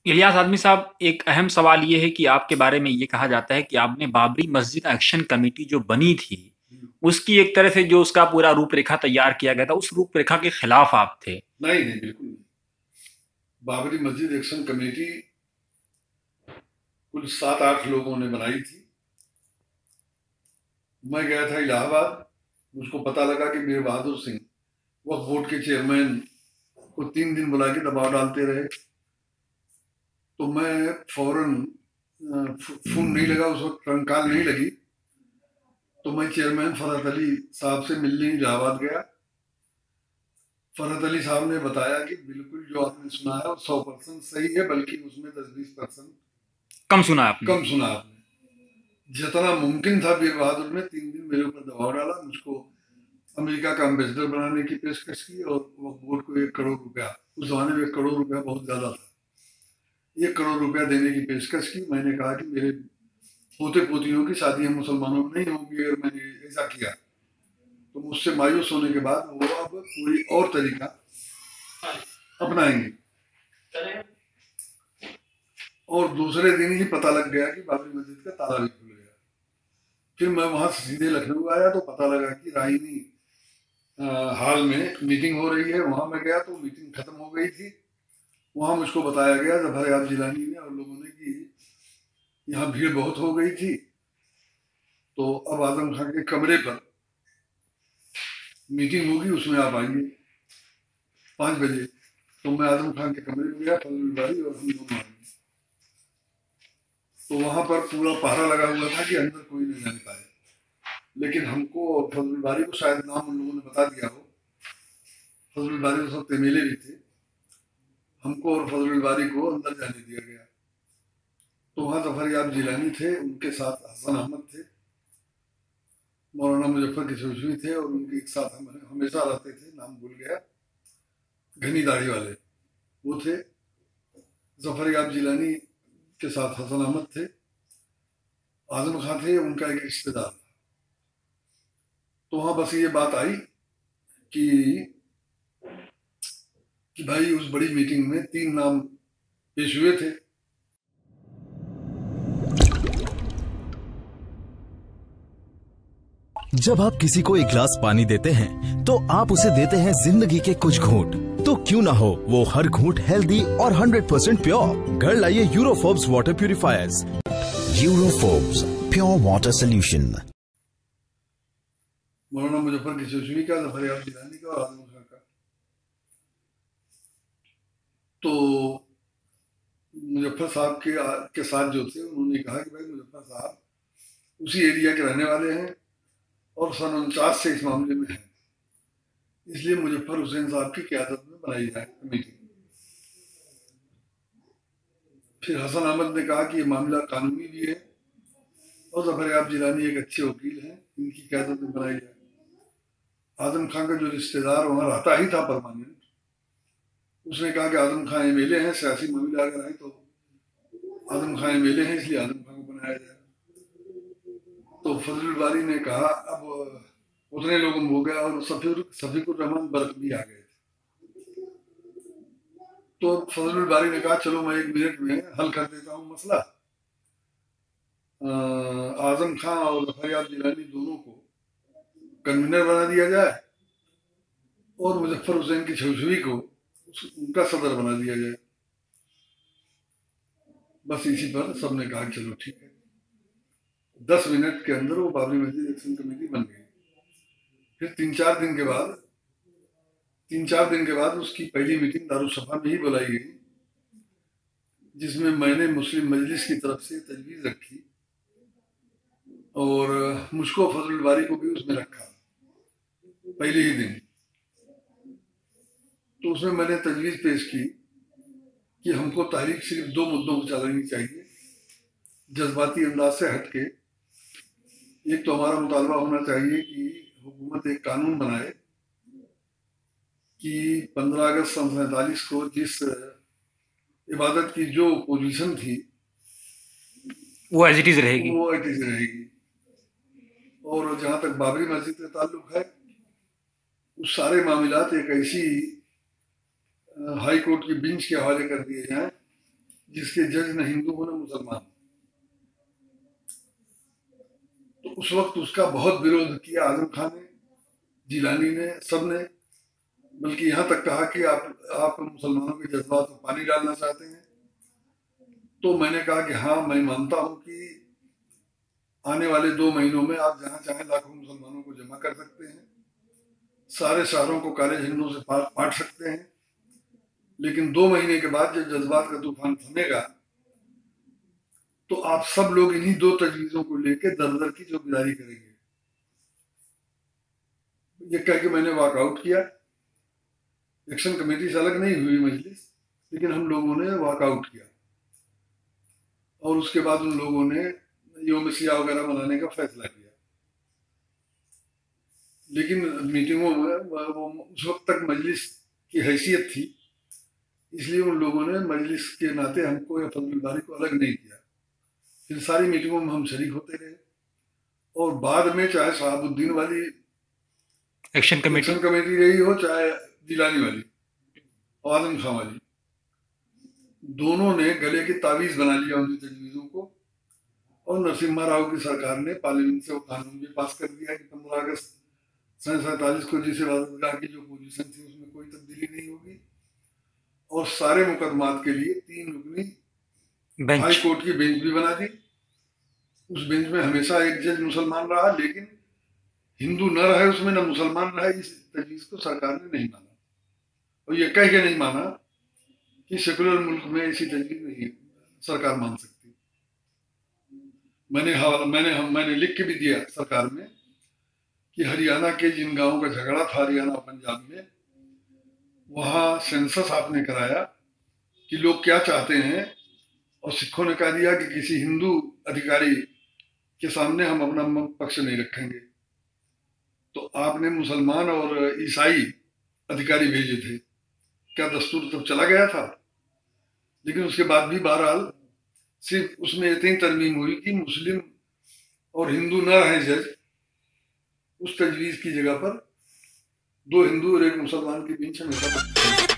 इलियास आदमी साहब, एक अहम सवाल ये है कि आपके बारे में ये कहा जाता है कि आपने बाबरी मस्जिद एक्शन कमेटी जो बनी थी, उसकी एक तरह से जो उसका पूरा रूपरेखा तैयार किया गया था, उस रूपरेखा के खिलाफ आप थे। नहीं नहीं, बिल्कुल नहीं। बाबरी मस्जिद एक्शन कमेटी कुल 7-8 लोगों ने बनाई थी। मैं गया था इलाहाबाद। मुझको पता लगा कि मीर बहादुर सिंह वक्फ बोर्ड के चेयरमैन को 3 दिन बुला के दबाव डालते रहे। तो मैं फौरन फोन नहीं लगा, उस वक्त ट्रंक कॉल नहीं लगी। तो मैं चेयरमैन फरहत अली साहब से मिलने इलाहाबाद गया। फरहत अली साहब ने बताया कि बिल्कुल जो आपने सुना है वो 100% सही है, बल्कि उसमें 10-20% कम सुना आपने? कम सुना आपने। जितना मुमकिन था वीर बहादुर ने 3 दिन मेरे ऊपर दबाव डाला, मुझको अमेरिका का एम्बेसडर बनाने की पेशकश की और वक्फ बोर्ड को 1 करोड़ रुपया, उस जमाने में 1 करोड़ रुपया बहुत ज्यादा था, 1 करोड़ रुपया देने की पेशकश की। मैंने कहा कि मेरे पोते पोतियों की शादियां मुसलमानों में नहीं होंगी अगर मैंने ऐसा किया। तो मुझसे मायूस होने के बाद वो अब कोई और तरीका अपनाएंगे। और दूसरे दिन ही पता लग गया कि बाबरी मस्जिद का ताला भी खुल गया। फिर मैं वहां से सीधे लखनऊ आया तो पता लगा कि राहिनी हॉल में मीटिंग हो रही है। वहां मैं गया तो मीटिंग खत्म हो गई थी। वहां मुझको बताया गया जफर याब जिलानी ने और लोगों ने कि यहाँ भीड़ बहुत हो गई थी, तो अब आजम खान के कमरे पर मीटिंग होगी, उसमें आप आएंगे 5 बजे। तो मैं आजम खान के कमरे में गया, फजल बारी और हम दोनों आए। तो वहां पर पूरा पहरा लगा हुआ था कि अंदर कोई नहीं जाने पाए। लेकिन हमको और फजल बारी को शायद नाम उन लोगों ने बता दिया हो। फजल बारी तो सब तेमेले भी थे। हमको और फजल बारी को अंदर जाने दिया गया। तो वहां जफर याब जिलानी थे, उनके साथ हसन अहमद थे, मौलाना मुजफ्फर किशोरी थे और उनके एक साथ हम हमेशा रहते थे, नाम भूल गया, घनी दाढ़ी वाले वो थे। जफर याब जिलानी के साथ हसन अहमद थे। आजम खान थे उनका एक रिश्तेदार। तो वहां बस ये बात आई कि भाई उस बड़ी मीटिंग में 3 नाम पेश हुए थे। जब आप किसी को एक गिलास पानी देते हैं तो आप उसे देते हैं जिंदगी के कुछ घूंट। तो क्यों ना हो वो हर घूंट हेल्दी और 100% प्योर। घर लाइए यूरोफोब्स वाटर प्यूरिफायर्स। यूरोफोब्स pure water solution. Maulana Muzaffar किशोरी का, जफर याब जिलानी का और आजम खान का। तो मुजफ्फर साहब के साथ जो थे उन्होंने कहा कि भाई मुजफ्फर साहब उसी एरिया के रहने वाले हैं और सन 49 से इस मामले में है, इसलिए मुजफ्फर हुसैन साहब की क़यादत में बनाई जाए कमेटी। फिर हसन अहमद ने कहा कि ये मामला कानूनी भी है और जफर याब जिलानी एक अच्छे वकील हैं, इनकी क़यादत में बनाई जाए। आजम खान का जो रिश्तेदार वहां रहता ही था परमानेंट, उसने कहा कि आजम खान एमएलए हैं, सियासी मामला अगर है तो आजम खान एमएलए हैं, इसलिए आजम खान को बनाया जाए। तो फजल बारी ने कहा अब उतने लोगों में हो गया और सफीकुर रहमान बर्क भी आ गए थे। तो फजल बारी ने कहा चलो मैं 1 मिनट में हल कर देता हूँ मसला। आजम खान और जफर याब जिलानी दोनों को कन्वीनर बना दिया जाए और मुजफ्फर हुसैन की छुई को उनका सदर बना दिया जाए। बस इसी पर सबने कहा चलो ठीक है। 10 मिनट के अंदर वो बाबरी मस्जिद एक्शन कमेटी बन गई। फिर 3-4 दिन के बाद उसकी पहली मीटिंग दारुसफा में ही बुलाई गई, जिसमें मैंने मुस्लिम मजलिस की तरफ से तजवीज़ रखी और मुझको फजल बारी को भी उसमें रखा पहले ही दिन। तो उसमें मैंने तजवीज़ पेश की कि हमको तहरीक सिर्फ 2 मुद्दों को चलानी चाहिए, जज्बाती अंदाज से हटके। एक तो हमारा मुतालबा होना चाहिए कि हुकूमत एक कानून बनाए कि 15 अगस्त सन 47 को जिस इबादत की जो पोजीशन थी वो एज इट इज रहेगी। वो एट इज रहेगी। और जहां तक बाबरी मस्जिद का ताल्लुक है, उस सारे मामलात एक ऐसी हाई कोर्ट की बेंच के हवाले कर दिए जाएं जिसके जज न हिंदू हो न मुसलमान। तो उस वक्त उसका बहुत विरोध किया आजम खान ने, जिलानी ने, सबने, बल्कि यहाँ तक कहा कि आप मुसलमानों के जज्बात में पानी डालना चाहते हैं। तो मैंने कहा कि हाँ, मैं मानता हूँ कि आने वाले 2 महीनों में आप जहाँ चाहें लाखों मुसलमानों को जमा कर सकते हैं, सारे शहरों को काले झंडों से पाट सकते हैं, लेकिन 2 महीने के बाद जब जज्बात का तूफान थमेगा तो आप सब लोग इन्हीं 2 तजवीज़ों को लेकर दर दर की चौकीदारी करेंगे। ये कह के मैंने वॉकआउट किया। एक्शन कमेटी से अलग नहीं हुई मजलिस, लेकिन हम लोगों ने वॉकआउट किया और उसके बाद उन लोगों ने योम सियाह वगैरह मनाने का फैसला किया। लेकिन मीटिंगों में वो उस वक्त तक मजलिस की हैसियत थी, इसलिए उन लोगों ने मजलिस के नाते हमको या फजल बारी को अलग नहीं किया। फिर सारी मीटिंगों में हम शरीक होते रहे और बाद में चाहे शहाबुद्दीन वाली एक्शन कमेटी रही हो, चाहे जिलानी वाली और आजम खां वाली, दोनों ने गले की तावीज बना लिया उनकी तजवीज़ों को। और नरसिम्हा राव की सरकार ने पार्लियामेंट से वो कानून भी पास कर दिया कि 15 अगस्त 1947 को जिस इबादतगाह की जो पोजीशन थी उसमें कोई तब्दीली नहीं होगी और सारे मुकदमात के लिए 3 रुकनी हाई कोर्ट की बेंच भी बना दी। उस बेंच में हमेशा एक जज मुसलमान रहा, लेकिन हिंदू न रहे उसमें, न मुसलमान रहे। इस तजवीज़ को सरकार ने नहीं माना और ये कह के नहीं माना कि सेकुलर मुल्क में ऐसी तजवीज़ नहीं सरकार मान सकती। मैंने लिख के भी दिया सरकार में कि हरियाणा के जिन गांवों का झगड़ा था, हरियाणा और पंजाब में, वहाँ सेंसस आपने कराया कि लोग क्या चाहते हैं और सिखों ने कह दिया कि किसी हिंदू अधिकारी के सामने हम अपना पक्ष नहीं रखेंगे। तो आपने मुसलमान और ईसाई अधिकारी भेजे थे। क्या दस्तूर तब चला गया था? लेकिन उसके बाद भी बहरहाल सिर्फ उसमें इतनी तरमीम हुई कि मुस्लिम और हिंदू न रहे जज। उस तजवीज़ की जगह पर 2 हिंदू और 1 मुसलमान की बेंच हमेशा